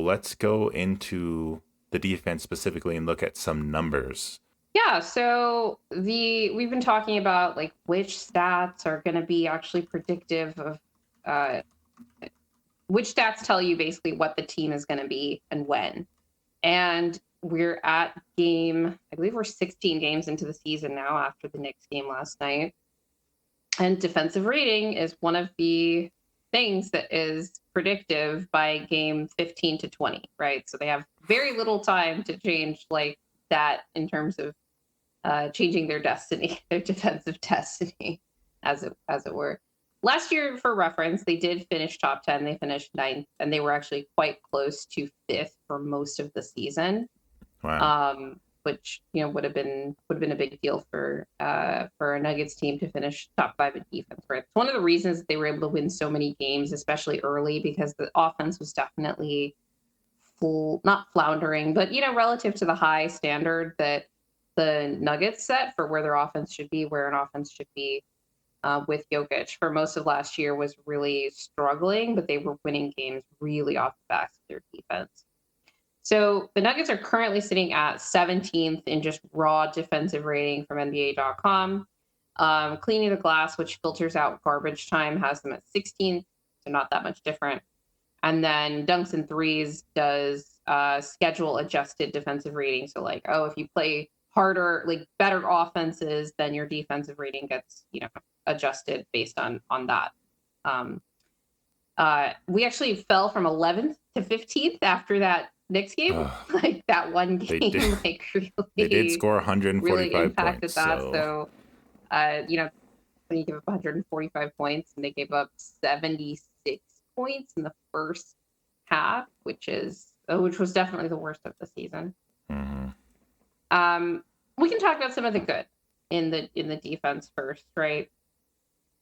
let's go into the defense specifically and look at some numbers. Yeah, so we've been talking about like which stats are going to be actually predictive of uh, which stats tell you basically what the team is going to be and when. And we're at I believe we're 16 games into the season now after the Knicks game last night. And defensive rating is one of the things that is predictive by game 15 to 20, right? So they have very little time to change like that in terms of changing their destiny, their defensive destiny, as it were. Last year, for reference, they did finish top 10. They finished ninth, and they were actually quite close to fifth for most of the season. Wow. Which would have been a big deal for a Nuggets team to finish top 5 in defense. Right, it's one of the reasons that they were able to win so many games, especially early, because the offense was definitely not floundering, but relative to the high standard that the Nuggets set for where their offense should be, where an offense should be with Jokic for most of last year was really struggling, but they were winning games really off the backs of their defense. So the Nuggets are currently sitting at 17th in just raw defensive rating from NBA.com. Cleaning the glass, which filters out garbage time, has them at 16th, so not that much different. And then dunks and threes does schedule adjusted defensive rating. So like, if you play harder, like better offenses, then your defensive rating gets, adjusted based on that. We actually fell from 11th to 15th after that Knicks game. Like that one game, like really, they did score 145 really impacted points. That. So, when you give up 145 points and they gave up 76 points in the first half, which was definitely the worst of the season. Mm-hmm. We can talk about some of the good in the defense first, right?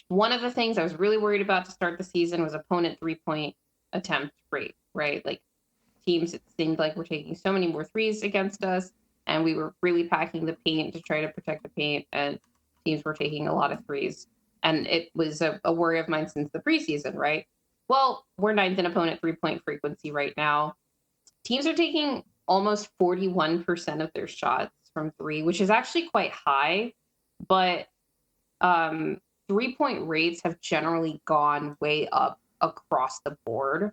One of the things I was really worried about to start the season was opponent 3-point attempt rate, right? Like teams, it seemed like were taking so many more threes against us, and we were really packing the paint to try to protect the paint, and teams were taking a lot of threes. And it was a worry of mine since the preseason, right? Well, we're ninth in opponent 3-point frequency right now. Teams are taking almost 41% of their shots from three, which is actually quite high, but 3-point rates have generally gone way up across the board.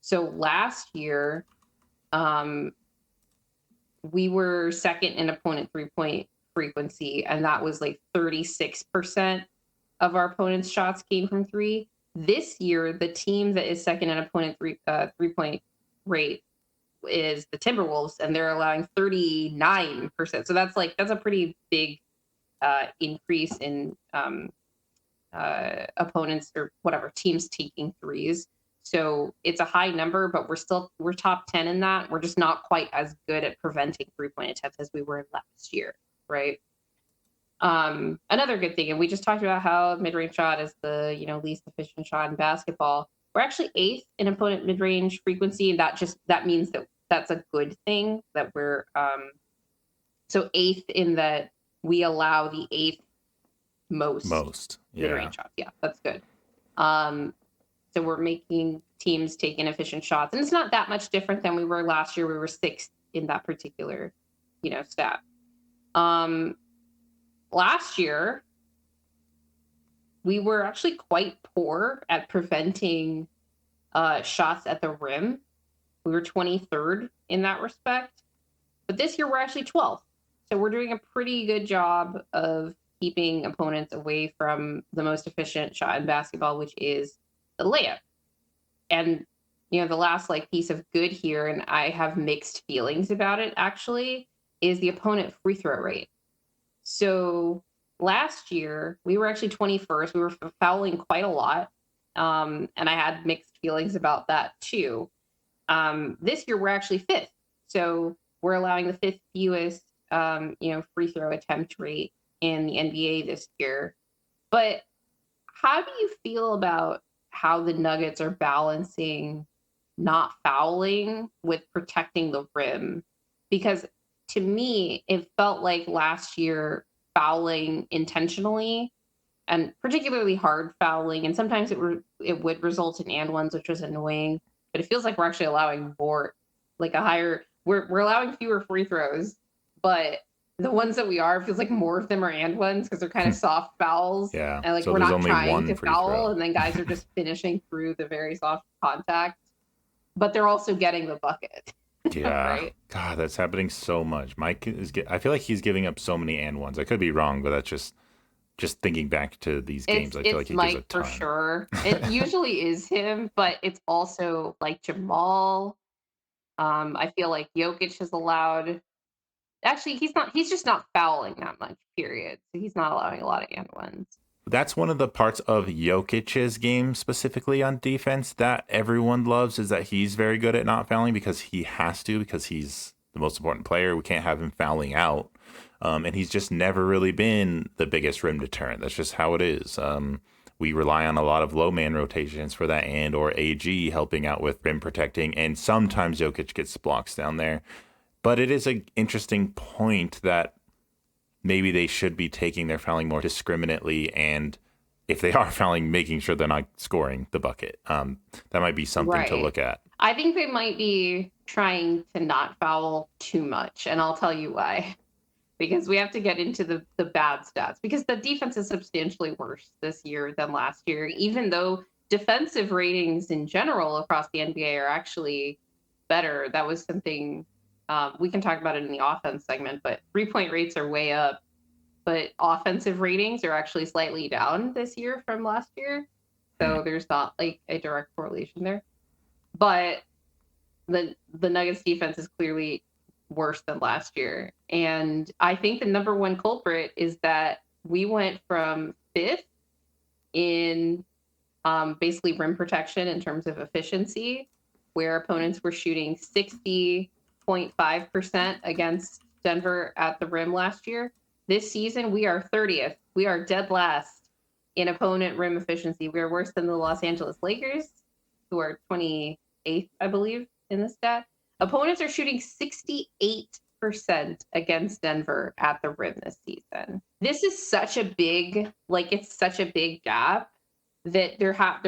So last year, we were second in opponent 3-point frequency, and that was like 36% of our opponent's shots came from three. This year, the team that is second in opponent 3-point rate is the Timberwolves, and they're allowing 39%. So that's a pretty big increase in opponents or whatever teams taking threes. So it's a high number, but we're top 10 in that. We're just not quite as good at preventing 3-point attempts as we were last year, right? Another good thing, and we just talked about how mid-range shot is the least efficient shot in basketball. We're actually 8th in opponent mid-range frequency, and that means that that's a good thing, that we're so 8th in that we allow the 8th most mid-range shots. Yeah, that's good. So we're making teams take inefficient shots, and it's not that much different than we were last year. We were 6th in that particular, stat. Last year, we were actually quite poor at preventing shots at the rim. We were 23rd in that respect, but this year we're actually 12th. So we're doing a pretty good job of keeping opponents away from the most efficient shot in basketball, which is the layup. And the last piece of good here, and I have mixed feelings about it actually, is the opponent free throw rate. So last year we were actually 21st. We were fouling quite a lot, and I had mixed feelings about that too. This year we're actually 5th, so we're allowing the 5th fewest free throw attempt rate in the NBA this year. But how do you feel about how the Nuggets are balancing not fouling with protecting the rim? Because to me, it felt like last year fouling intentionally, and particularly hard fouling, and sometimes it would result in and ones, which was annoying. But it feels like we're actually allowing more like a higher. We're allowing fewer free throws, but the ones that we are feels like more of them are and ones because they're kind of soft fouls, Yeah. and like So we're there's not only trying one to free foul, throw. and then guys are just finishing through the very soft contact, but they're also getting the bucket, Yeah. right? God, that's happening so much. I feel like he's giving up so many and ones. I could be wrong, but that's just thinking back to these games. I feel like It's he gives a Mike for ton. sure. It usually is him, but it's also like Jamal. I feel like Jokic has allowed. Actually, he's not. He's just not fouling that much. Period. So he's not allowing a lot of and ones. That's one of the parts of Jokic's game specifically on defense that everyone loves is that he's very good at not fouling because he has to because he's the most important player. We can't have him fouling out. And he's just never really been the biggest rim deterrent. That's just how it is. We rely on a lot of low man rotations for that and or AG helping out with rim protecting. And sometimes Jokic gets blocks down there. But it is an interesting point that maybe they should be taking their fouling more discriminately and if they are fouling, making sure they're not scoring the bucket. That might be something to Right. look at. I think they might be trying to not foul too much, and I'll tell you why. Because we have to get into the bad stats because the defense is substantially worse this year than last year, even though defensive ratings in general across the NBA are actually better. That was something we can talk about it in the offense segment, but 3-point rates are way up, but offensive ratings are actually slightly down this year from last year. Hmm. So there's not like a direct correlation there. But the Nuggets defense is clearly worse than last year. And I think the number one culprit is that we went from fifth in basically rim protection in terms of efficiency, where opponents were shooting 60.5% against Denver at the rim last year. This season, we are 30th. We are dead last in opponent rim efficiency. We are worse than the Los Angeles Lakers, who are 28th, I believe, in the stat. Opponents are shooting 68% against Denver at the rim this season. This is such a big, like, it's such a big gap that there are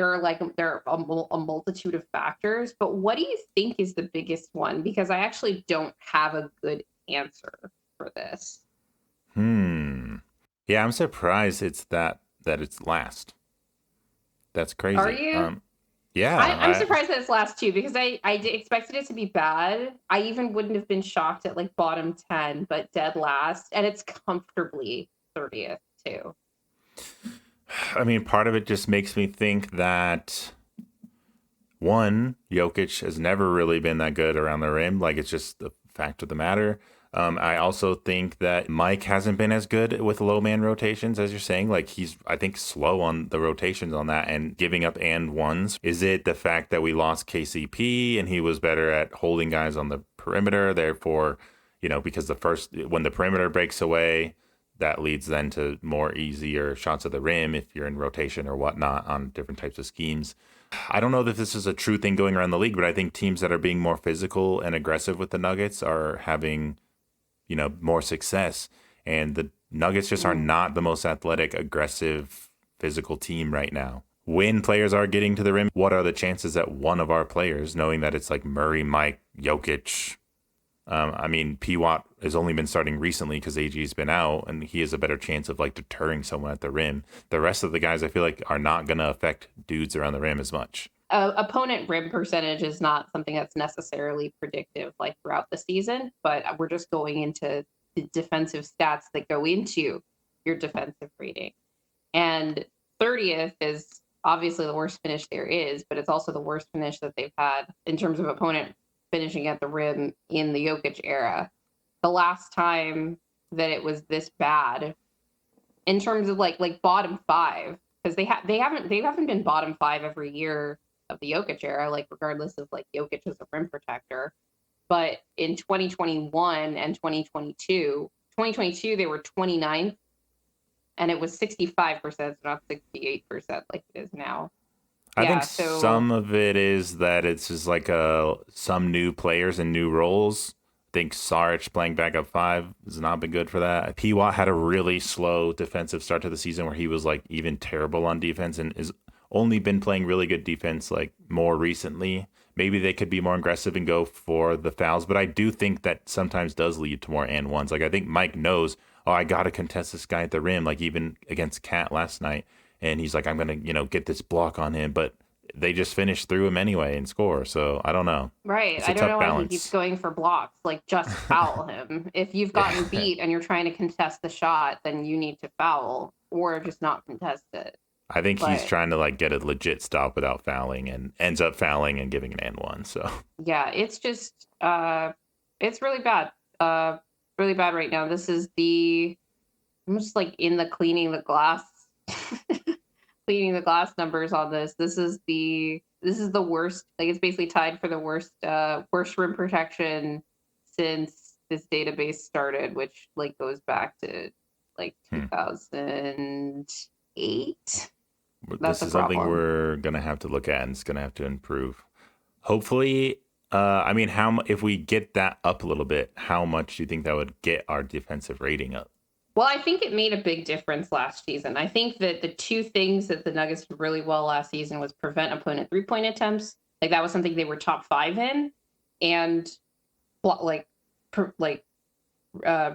a multitude of factors. But what do you think is the biggest one? Because I actually don't have a good answer for this. Hmm. Yeah, I'm surprised that it's last. That's Are crazy. you? Yeah, I'm surprised that it's last two because expected it to be bad. I even wouldn't have been shocked at like bottom 10, but dead last, and it's comfortably 30th too. I mean, part of it just makes me think that one, Jokic has never really been that good around the rim. Like it's just the fact of the matter. I also think that Mike hasn't been as good with low man rotations as you're saying. Like he's, I think, slow on the rotations on that and giving up and ones. Is it the fact that we lost KCP and he was better at holding guys on the perimeter? Therefore, because when the perimeter breaks away, that leads then to more easier shots at the rim if you're in rotation or whatnot on different types of schemes. I don't know that this is a true thing going around the league, but I think teams that are being more physical and aggressive with the Nuggets are having, more success. And the Nuggets just are Mm. not the most athletic, aggressive, physical team right now. When players are getting to the rim, what are the chances that one of our players, knowing that it's like Murray, Mike, Jokic, I mean, P. Watt has only been starting recently because AG's been out, and he has a better chance of like deterring someone at the rim. The rest of the guys, I feel like, are not going to affect dudes around the rim as much. Opponent rim percentage is not something that's necessarily predictive like throughout the season, but we're just going into the defensive stats that go into your defensive rating. And 30th is obviously the worst finish there is, but it's also the worst finish that they've had in terms of opponent finishing at the rim in the Jokic era. The last time that it was this bad in terms of like bottom five, because they haven't been bottom five every year of the Jokic era, like regardless of like Jokic as a rim protector. But in 2021 and 2022, they were 29th and it was 65%, so not 68% like it is now. I think Yeah, so some of it is that it's just like some new players and new roles. I think Saric playing backup five has not been good for that. P. Watt had a really slow defensive start to the season where he was like even terrible on defense and is only been playing really good defense like more recently. maybe they could be more aggressive and go for the fouls. But I do think that sometimes does lead to more and ones. Like I think Mike knows, oh, I got to contest this guy at the rim, like even against Cat last night. And he's like, I'm going to, get this block on him. But they just finish through him anyway and score. So I don't know. Right. It's I a don't tough know why he keeps balance. going for blocks. Like, just foul him. If you've gotten Yeah. beat and you're trying to contest the shot, then you need to foul or just not contest it. I think he's But trying to like get a legit stop without fouling and ends up fouling and giving an and one. So yeah, it's just it's really bad. Really bad right now. This is the I'm just like in the cleaning the glass cleaning the glass numbers on this. This is the worst. Like, it's basically tied for the worst rim protection since this database started, which like goes back to like hmm. 2008. That's This a is something problem. we're gonna have to look at and it's gonna have to improve. Hopefully, I mean, if we get that up a little bit, how much do you think that would get our defensive rating up? Well, I think it made a big difference last season. I think that the two things that the Nuggets did really well last season was prevent opponent 3-point attempts. Like, that was something they were top 5 in, and like like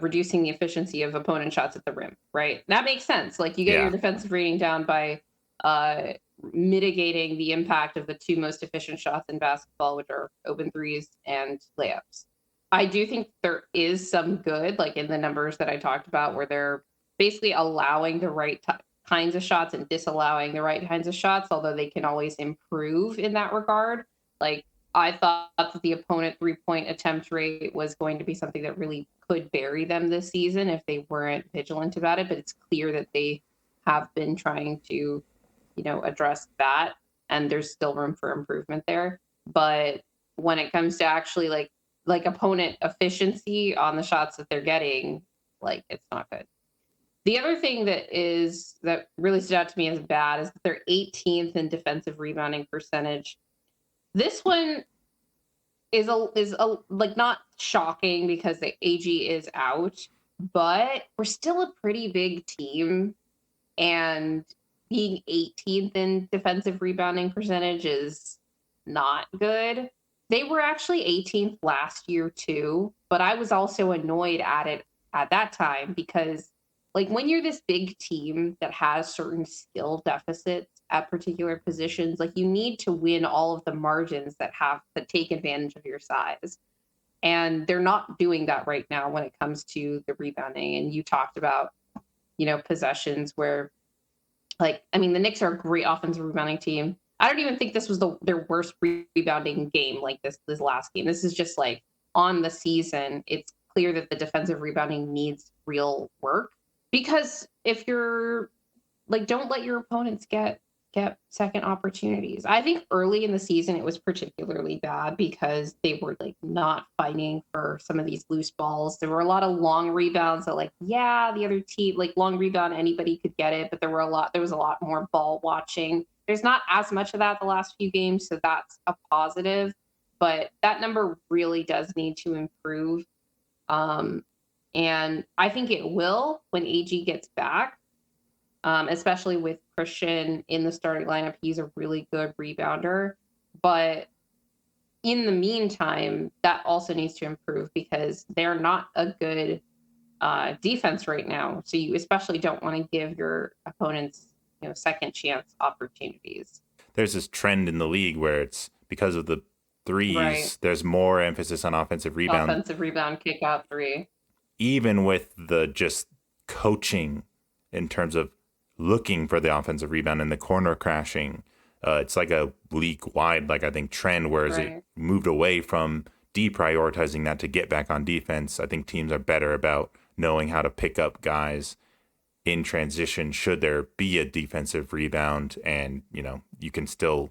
reducing the efficiency of opponent shots at the rim. Right, that makes sense. Like, you get your Yeah. defensive rating down by uh, mitigating the impact of the two most efficient shots in basketball, which are open threes and layups. I do think there is some good, like in the numbers that I talked about, where they're basically allowing the right kinds of shots and disallowing the right kinds of shots, although they can always improve in that regard. Like, I thought that the opponent 3-point attempt rate was going to be something that really could bury them this season if they weren't vigilant about it, but it's clear that they have been trying to, address that, and there's still room for improvement there. But when it comes to actually like opponent efficiency on the shots that they're getting, like, it's not good. The other thing that really stood out to me as bad is that they're 18th in defensive rebounding percentage. This one is a like, not shocking because the AG is out, but we're still a pretty big team, and being 18th in defensive rebounding percentage is not good. They were actually 18th last year too, but I was also annoyed at it at that time because, like, when you're this big team that has certain skill deficits at particular positions, like, you need to win all of the margins that take advantage of your size. And they're not doing that right now when it comes to the rebounding. And you talked about, possessions where, like, I mean, the Knicks are a great offensive rebounding team. I don't even think this was their worst rebounding game, like this last game. This is just like, on the season, it's clear that the defensive rebounding needs real work, because if you're like, don't let your opponents get second opportunities. I think early in the season it was particularly bad because they were like not fighting for some of these loose balls. There were a lot of long rebounds that, like, yeah, the other team, like, long rebound, anybody could get it, but there was a lot more ball watching. There's not as much of that the last few games, so that's a positive, but that number really does need to improve. Um, and I think it will when AG gets back, especially with Christian in the starting lineup. He's a really good rebounder. But in the meantime, that also needs to improve because they're not a good defense right now. So you especially don't want to give your opponents, second chance opportunities. There's this trend in the league where it's because of the Right. threes, there's more emphasis on offensive rebound, Offensive rebound, kick out three. even with the just coaching in terms of looking for the offensive rebound and the corner crashing. It's like a league wide, like I think, trend, whereas it Right. moved away from deprioritizing that to get back on defense. I think teams are better about knowing how to pick up guys in transition should there be a defensive rebound, and you can still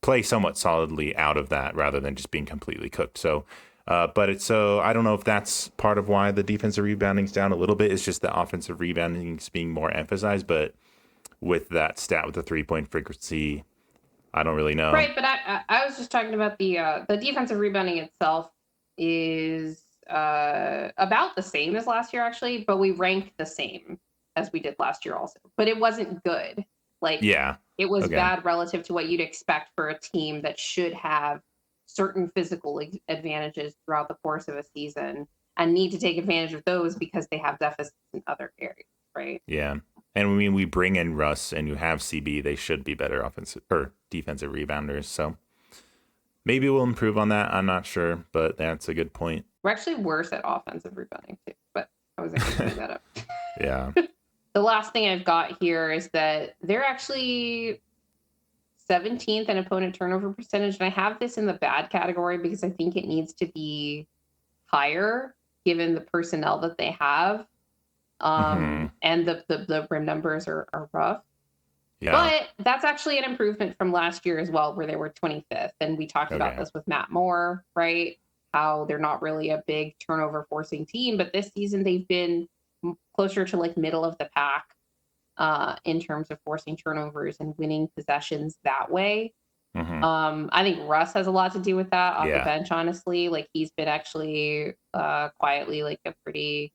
play somewhat solidly out of that rather than just being completely cooked. So but it's so I don't know if that's part of why the defensive rebounding's down a little bit. It's just the offensive rebounding's being more emphasized. But with that stat with the 3-point frequency, I don't really know. Right, but I was just talking about the defensive rebounding itself is about the same as last year, actually, but we ranked the same as we did last year also. But it wasn't good. Like, Yeah, It was Okay. bad relative to what you'd expect for a team that should have certain physical advantages throughout the course of a season and need to take advantage of those because they have deficits in other areas, right? Yeah. And I mean, we bring in Russ and you have CB, they should be better offensive or defensive rebounders. So maybe we'll improve on that. I'm not sure, but that's a good point. We're actually worse at offensive rebounding too, but I wasn't going to bring that up. Yeah. The last thing I've got here is that they're actually 17th in opponent turnover percentage. And I have this in the bad category because I think it needs to be higher given the personnel that they have. And the rim numbers are rough. Yeah. But that's actually an improvement from last year as well, where they were 25th. And we talked about this with Matt Moore, right? How they're not really a big turnover forcing team, but this season they've been closer to like middle of the pack in terms of forcing turnovers and winning possessions that way. I think Russ has a lot to do with that off the bench, honestly. Like he's been actually quietly like a pretty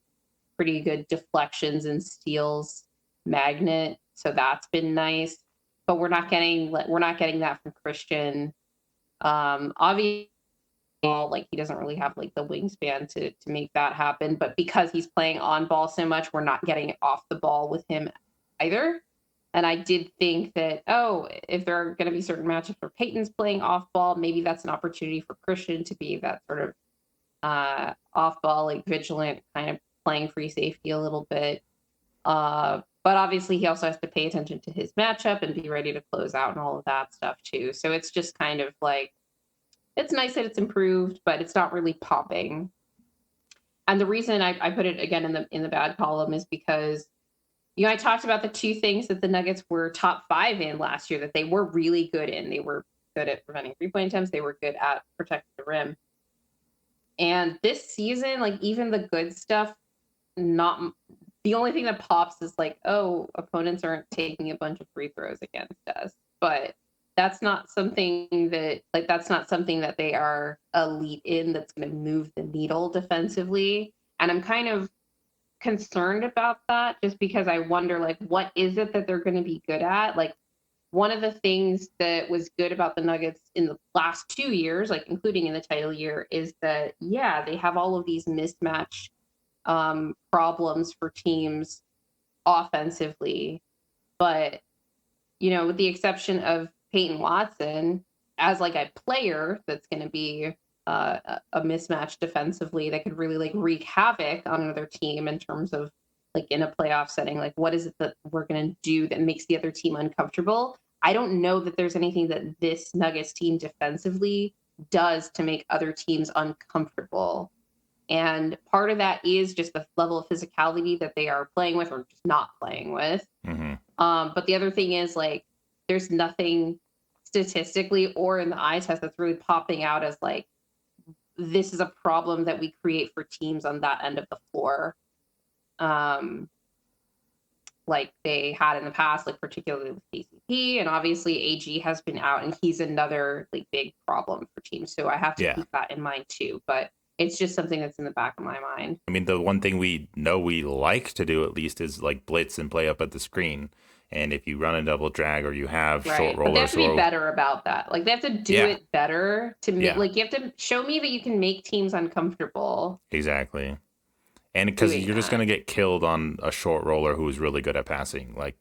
good deflections and steals magnet. So that's been nice. But we're not getting that from Christian. Obviously, like he doesn't really have like the wingspan to make that happen. But because he's playing on ball so much, we're not getting it off the ball with him either. And I did think that, if there are going to be certain matchups where Peyton's playing off ball, maybe that's an opportunity for Christian to be that sort of off ball, like vigilant, kind of playing free safety a little bit. But obviously, he also has to pay attention to his matchup and be ready to close out and all of that stuff too. So it's just kind of like, it's nice that it's improved, but it's not really popping. And the reason I put it again in the bad column is because, I talked about the two things that the Nuggets were top 5 in last year that they were really good in. They were good at preventing 3-point attempts. They were good at protecting the rim. And this season, like even the good stuff, not the only thing that pops is like, opponents aren't taking a bunch of free throws against us. But that's not something that they are elite in that's going to move the needle defensively. And I'm kind of concerned about that just because I wonder, like, what is it that they're going to be good at? Like, one of the things that was good about the Nuggets in the last 2 years, like including in the title year, is that, they have all of these mismatch problems for teams offensively. But, with the exception of Peyton Watson, as like a player that's going to be a mismatch defensively that could really like wreak havoc on another team in terms of like in a playoff setting, like what is it that we're going to do that makes the other team uncomfortable? I don't know that there's anything that this Nuggets team defensively does to make other teams uncomfortable. And part of that is just the level of physicality that they are playing with or just not playing with. But the other thing is like, there's nothing statistically or in the eye test that's really popping out as like, this is a problem that we create for teams on that end of the floor. Like they had in the past, like particularly with KCP, and obviously AG has been out and he's another like big problem for teams. So I have to keep that in mind too, but it's just something that's in the back of my mind. I mean, the one thing we know we like to do at least is like blitz and play up at the screen. And if you run a double drag or you have short rollers, but they have to be better about that. Like they have to do it better to make. Like you have to show me that you can make teams uncomfortable. Exactly, and because you're just gonna get killed on a short roller who's really good at passing. Like,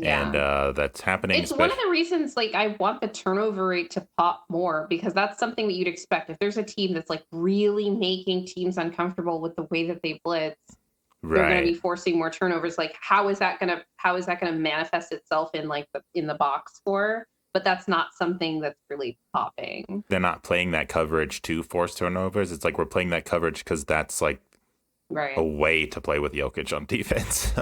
and that's happening. It's one of the reasons like I want the turnover rate to pop more because that's something that you'd expect if there's a team that's like really making teams uncomfortable with the way that they blitz. They're going to be forcing more turnovers. Like, how is that going to manifest itself in like in the box score? But that's not something that's really popping. They're not playing that coverage to force turnovers. It's like we're playing that coverage because that's like a way to play with Jokic on defense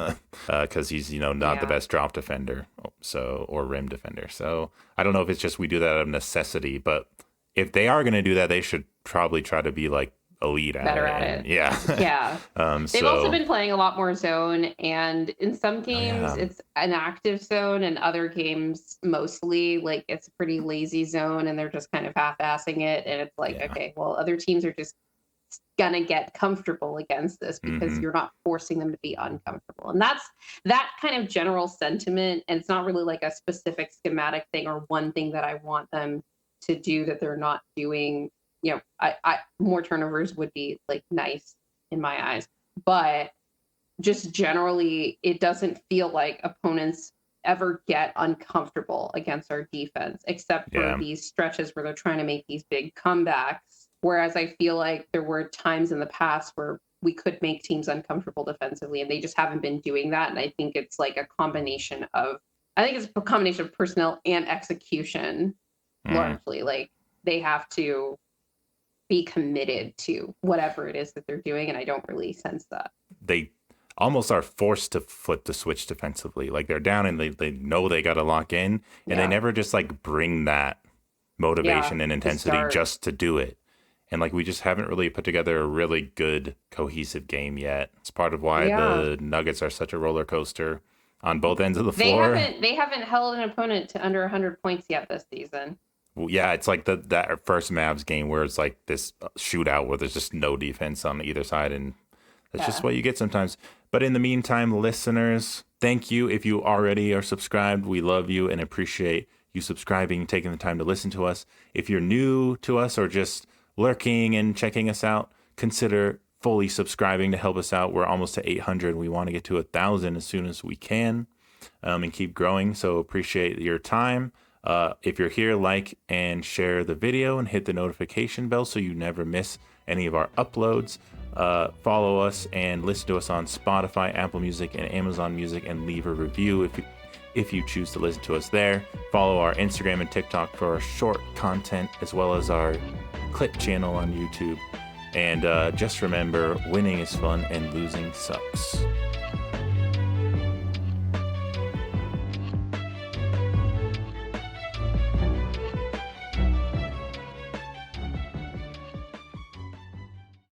because he's not the best drop defender, or rim defender. So I don't know if it's just we do that out of necessity, but if they are going to do that, they should probably try to be like elite at it. Yeah. They've also been playing a lot more zone, and in some games it's an active zone, and other games mostly like it's a pretty lazy zone, and they're just kind of half-assing it, and it's like okay, well, other teams are just gonna get comfortable against this because you're not forcing them to be uncomfortable. And that's that kind of general sentiment. And it's not really like a specific schematic thing or one thing that I want them to do that they're not doing. You know, I more turnovers would be like nice in my eyes, but just generally, it doesn't feel like opponents ever get uncomfortable against our defense, except for Yeah. these stretches where they're trying to make these big comebacks. Whereas I feel like there were times in the past where we could make teams uncomfortable defensively, and they just haven't been doing that. And I think it's like a combination of, I think it's a combination of personnel and execution, largely. Like they have to be committed to whatever it is that they're doing, and I don't really sense that. They almost are forced to flip the switch defensively. Like they're down and they know they got to lock in, and they never just like bring that motivation and intensity just to do it. And like we just haven't really put together a really good cohesive game yet. It's part of why the Nuggets are such a roller coaster on both ends of the floor. They haven't held an opponent to under 100 points yet this season. Well, yeah, it's like that first Mavs game where it's like this shootout where there's just no defense on either side, and that's just what you get sometimes. But in the meantime, listeners, thank you if you already are subscribed. We love you and appreciate you subscribing, taking the time to listen to us. If you're new to us or just lurking and checking us out, consider fully subscribing to help us out. We're almost to 800. We want to get to 1,000 as soon as we can, and keep growing. So appreciate your time. If you're here, like and share the video and hit the notification bell so you never miss any of our uploads. Follow us and listen to us on Spotify, Apple Music, and Amazon Music, and leave a review if you choose to listen to us there. Follow our Instagram and TikTok for our short content, as well as our clip channel on YouTube. And just remember, winning is fun and losing sucks.